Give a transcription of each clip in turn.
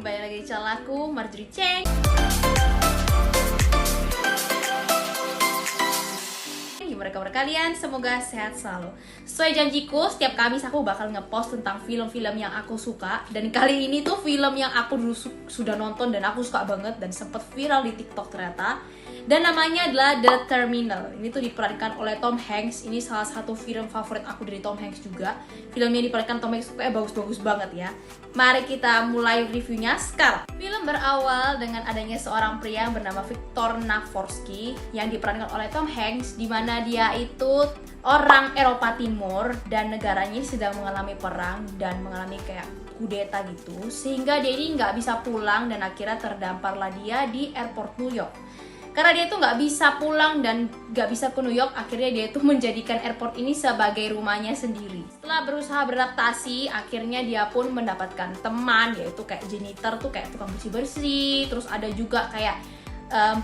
kembali lagi di channel aku, Marjorie Cheng. Gimana kabar kalian? Semoga sehat selalu. Sesuai janjiku, setiap Kamis aku bakal ngepost tentang film-film yang aku suka. Dan kali ini tuh film yang aku dulu sudah nonton dan aku suka banget dan sempat viral di TikTok ternyata. Dan namanya adalah The Terminal. Ini tuh diperankan oleh Tom Hanks. Ini salah satu film favorit aku dari Tom Hanks juga. Filmnya diperankan Tom Hanks kayak bagus-bagus banget ya. Mari kita mulai reviewnya sekarang. Film berawal dengan adanya seorang pria yang bernama Viktor Navorsky yang diperankan oleh Tom Hanks, di mana dia itu orang Eropa Timur dan negaranya ini sedang mengalami perang dan mengalami kayak kudeta gitu, sehingga dia ini nggak bisa pulang dan akhirnya terdamparlah dia di airport New York. Karena dia tuh nggak bisa pulang dan nggak bisa ke New York, akhirnya dia tuh menjadikan airport ini sebagai rumahnya sendiri. Setelah berusaha beradaptasi, akhirnya dia pun mendapatkan teman, yaitu kayak janitor tuh kayak tukang bersih-bersih, terus ada juga kayak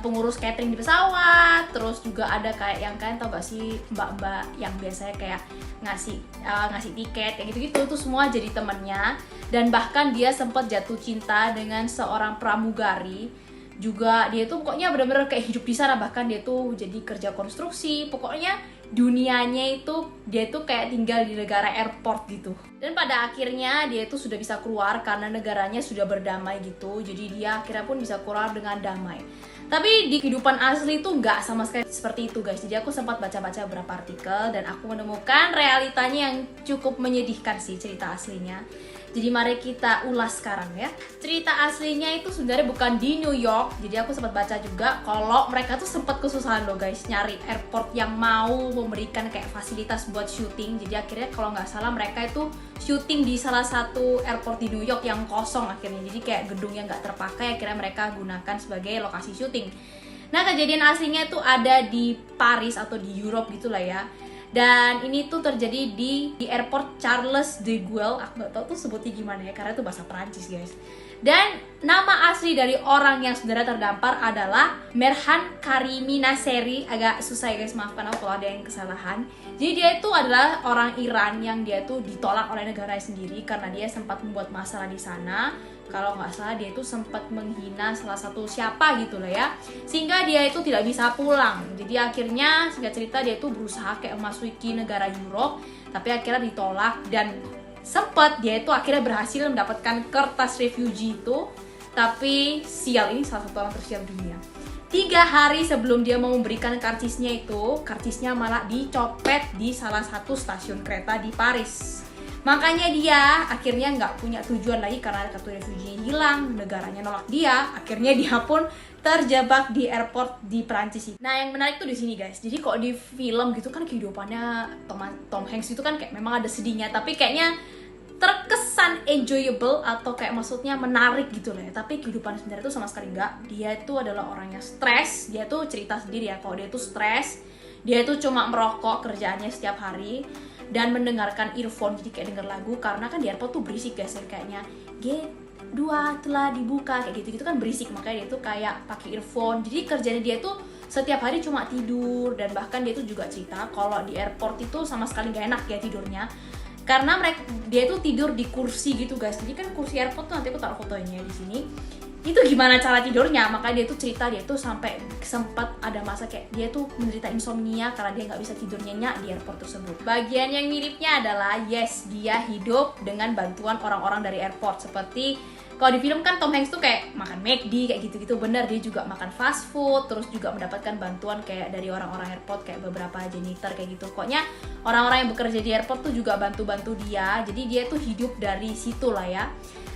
pengurus catering di pesawat, terus juga ada kayak yang kalian tau gak sih mbak-mbak yang biasanya kayak ngasih tiket kayak gitu-gitu, tuh semua jadi temennya. Dan bahkan dia sempat jatuh cinta dengan seorang pramugari juga. Dia tuh pokoknya bener-bener kayak hidup di sana, bahkan dia tuh jadi kerja konstruksi. Pokoknya dunianya itu dia tuh kayak tinggal di negara airport gitu. Dan pada akhirnya dia itu sudah bisa keluar karena negaranya sudah berdamai gitu. Jadi dia akhirnya pun bisa keluar dengan damai. Tapi di kehidupan asli itu nggak sama sekali seperti itu guys. Jadi aku sempat baca-baca beberapa artikel dan aku menemukan realitanya yang cukup menyedihkan sih cerita aslinya. Jadi mari kita ulas sekarang ya. Cerita aslinya itu sebenarnya bukan di New York. Jadi aku sempat baca juga kalau mereka tuh sempat kesusahan loh guys nyari airport yang mau memberikan kayak fasilitas buat syuting. Jadi akhirnya kalau nggak salah mereka itu syuting di salah satu airport di New York yang kosong akhirnya. Jadi kayak gedung yang nggak terpakai akhirnya mereka gunakan sebagai lokasi syuting. Nah, kejadian aslinya tuh ada di Paris atau di Europe gitulah ya. Dan ini tuh terjadi di airport Charles de Gaulle. Aku nggak tahu tuh sebutnya gimana ya, karena itu bahasa Perancis guys. Dan nama asli dari orang yang sebenarnya terdampar adalah Merhan Karimi Naseri. Agak susah ya guys, maafkan aku kalau ada yang kesalahan. Jadi dia itu adalah orang Iran yang dia tuh ditolak oleh negaranya sendiri karena dia sempat membuat masalah di sana. Kalau nggak salah dia itu sempat menghina salah satu siapa gitu lah ya, sehingga dia itu tidak bisa pulang. Jadi akhirnya singkat cerita dia itu berusaha kayak memasuki negara Europe, tapi akhirnya ditolak. Dan sempat dia itu akhirnya berhasil mendapatkan kertas refugee itu, tapi sial, ini salah satu orang tersial dunia. 3 hari sebelum dia mau memberikan karcisnya itu, karcisnya malah dicopet di salah satu stasiun kereta di Paris. Makanya dia akhirnya nggak punya tujuan lagi karena kartu refugee hilang, negaranya nolak dia. Akhirnya dia pun terjebak di airport di Perancis. Nah, yang menarik tuh di sini guys. Jadi kok di film gitu kan kehidupannya Tom Hanks itu kan kayak memang ada sedihnya, tapi kayaknya terkesan enjoyable atau kayak maksudnya menarik gitu lah ya. Tapi kehidupan sebenarnya itu sama sekali enggak. Dia itu adalah orang yang stres. Dia tuh cerita sendiri ya, kalau dia tuh stres, dia tuh cuma merokok kerjaannya setiap hari dan mendengarkan earphone, jadi kayak denger lagu. Karena kan di airport tuh berisik guys, kayaknya gate 2 telah dibuka kayak gitu-gitu kan berisik, makanya dia tuh kayak pakai earphone. Jadi kerjanya dia tuh setiap hari cuma tidur. Dan bahkan dia tuh juga cerita kalau di airport itu sama sekali gak enak ya tidurnya, karena dia tuh tidur di kursi gitu guys. Jadi kan kursi airport tuh, nanti aku taruh fotonya di sini, itu gimana cara tidurnya. Makanya dia tuh cerita dia tuh sampai sempat ada masa kayak dia tuh menderita insomnia karena dia nggak bisa tidur nyenyak di airport tersebut. Bagian yang miripnya adalah yes, dia hidup dengan bantuan orang-orang dari airport. Seperti kalau di film kan Tom Hanks tuh kayak makan McD kayak gitu-gitu, bener dia juga makan fast food, terus juga mendapatkan bantuan kayak dari orang-orang airport kayak beberapa janitor kayak gitu. Pokoknya orang-orang yang bekerja di airport tuh juga bantu-bantu dia. Jadi dia tuh hidup dari situ lah ya.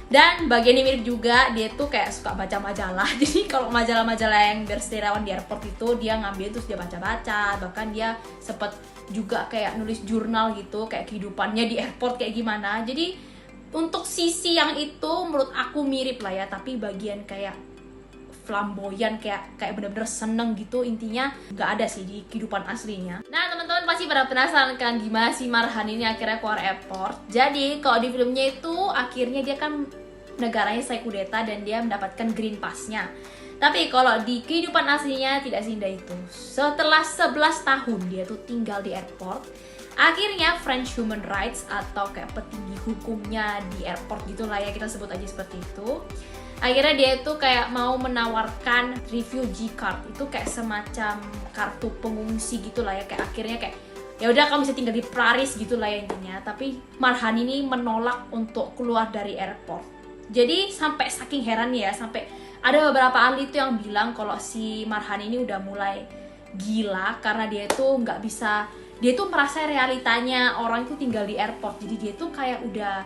Dan bagian yang mirip juga, dia tuh kayak suka baca majalah. Jadi kalau majalah-majalah yang berseliweran di airport itu dia ngambil terus dia baca-baca. Bahkan dia sempet juga kayak nulis jurnal gitu, kayak kehidupannya di airport kayak gimana. Jadi untuk sisi yang itu menurut aku mirip lah ya. Tapi bagian kayak flamboyan, kayak bener-bener seneng gitu, intinya nggak ada sih di kehidupan aslinya. Nah, teman-teman pasti pada penasaran kan gimana si Marhan ini akhirnya keluar airport. Jadi kalau di filmnya itu akhirnya dia kan negaranya selesai kudeta dan dia mendapatkan green pass-nya. Tapi kalau di kehidupan aslinya tidak seindah itu. Setelah 11 tahun dia tuh tinggal di airport, Akhirnya French Human Rights atau kayak petinggi hukumnya di airport gitulah ya, kita sebut aja seperti itu. Akhirnya dia itu kayak mau menawarkan refugee card, itu kayak semacam kartu pengungsi gitulah ya, kayak akhirnya kayak ya udah kamu bisa tinggal di Paris gitulah ya intinya. Tapi Marhan ini menolak untuk keluar dari airport. Jadi sampai saking heran ya, sampai ada beberapa ahli itu yang bilang kalau si Marhan ini udah mulai gila karena dia itu nggak bisa, dia tuh merasa realitanya orang itu tinggal di airport. Jadi dia tuh kayak udah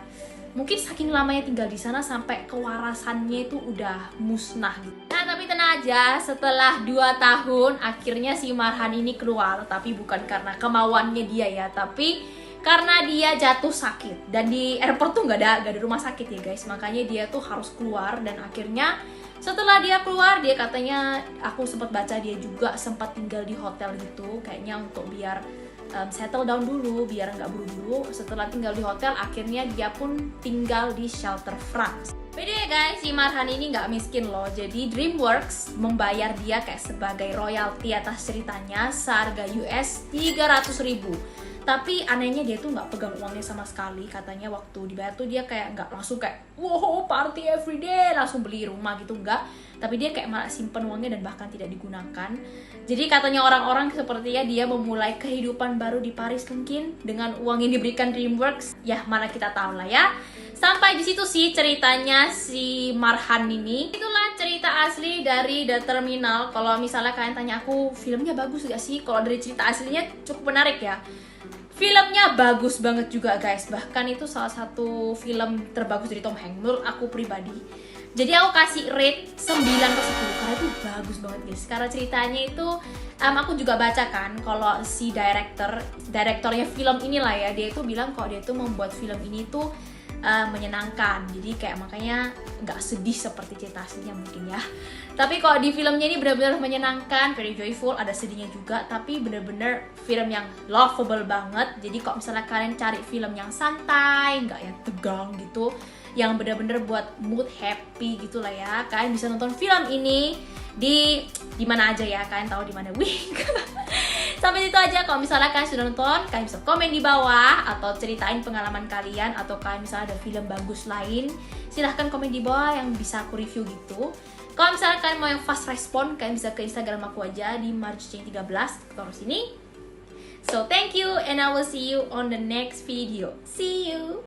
mungkin saking lamanya tinggal di sana sampai kewarasannya itu udah musnah gitu. Nah tapi tenang aja, setelah 2 tahun akhirnya si Marhan ini keluar. Tapi bukan karena kemauannya dia ya, tapi karena dia jatuh sakit. Dan di airport tuh nggak ada rumah sakit ya guys, makanya dia tuh harus keluar. Dan akhirnya setelah dia keluar, dia katanya, aku sempat baca dia juga sempat tinggal di hotel gitu, kayaknya untuk biar settle down dulu, biar nggak buru-buru. Setelah tinggal di hotel, akhirnya dia pun tinggal di shelter France. Beda ya guys, si Marhan ini nggak miskin loh. Jadi DreamWorks membayar dia kayak sebagai royalti atas ceritanya seharga US 300.000. Tapi anehnya dia tuh nggak pegang uangnya sama sekali. Katanya waktu dibayar tuh dia kayak nggak langsung kayak wow party everyday, langsung beli rumah gitu, enggak. Tapi dia kayak malah simpen uangnya dan bahkan tidak digunakan. Jadi katanya orang-orang sepertinya dia memulai kehidupan baru di Paris mungkin dengan uang yang diberikan DreamWorks. Ya mana kita tahu lah ya. Sampai di situ sih ceritanya si Marhan ini. Itulah cerita asli dari The Terminal. Kalau misalnya kalian tanya aku filmnya bagus gak sih? Kalau dari cerita aslinya cukup menarik ya. Filmnya bagus banget juga guys. Bahkan itu salah satu film terbagus dari Tom Hanks menurut aku pribadi. Jadi aku kasih rate 9/10 karena itu bagus banget guys. Karena ceritanya itu aku juga baca kan kalau si direktornya film inilah ya, dia itu bilang kalau dia itu membuat film ini tuh menyenangkan. Jadi kayak makanya nggak sedih seperti cerita aslinya mungkin ya. Tapi kalau di filmnya ini benar-benar menyenangkan, very joyful, ada sedihnya juga, tapi benar-benar film yang lovable banget. Jadi kalau misalnya kalian cari film yang santai, nggak yang tegang gitu, yang benar-benar buat mood happy gitulah ya, kalian bisa nonton film ini di mana aja ya, kalian tahu di mana. Wih. Sampai situ aja. Kalau misalnya kalian sudah nonton, kalian bisa komen di bawah atau ceritain pengalaman kalian, atau kalian misalnya ada film bagus lain, silahkan komen di bawah yang bisa aku review gitu. Kalau misalnya kalian mau yang fast respon, kalian bisa ke Instagram aku aja di marjucing13 terus ini. So thank you and I will see you on the next video. See you.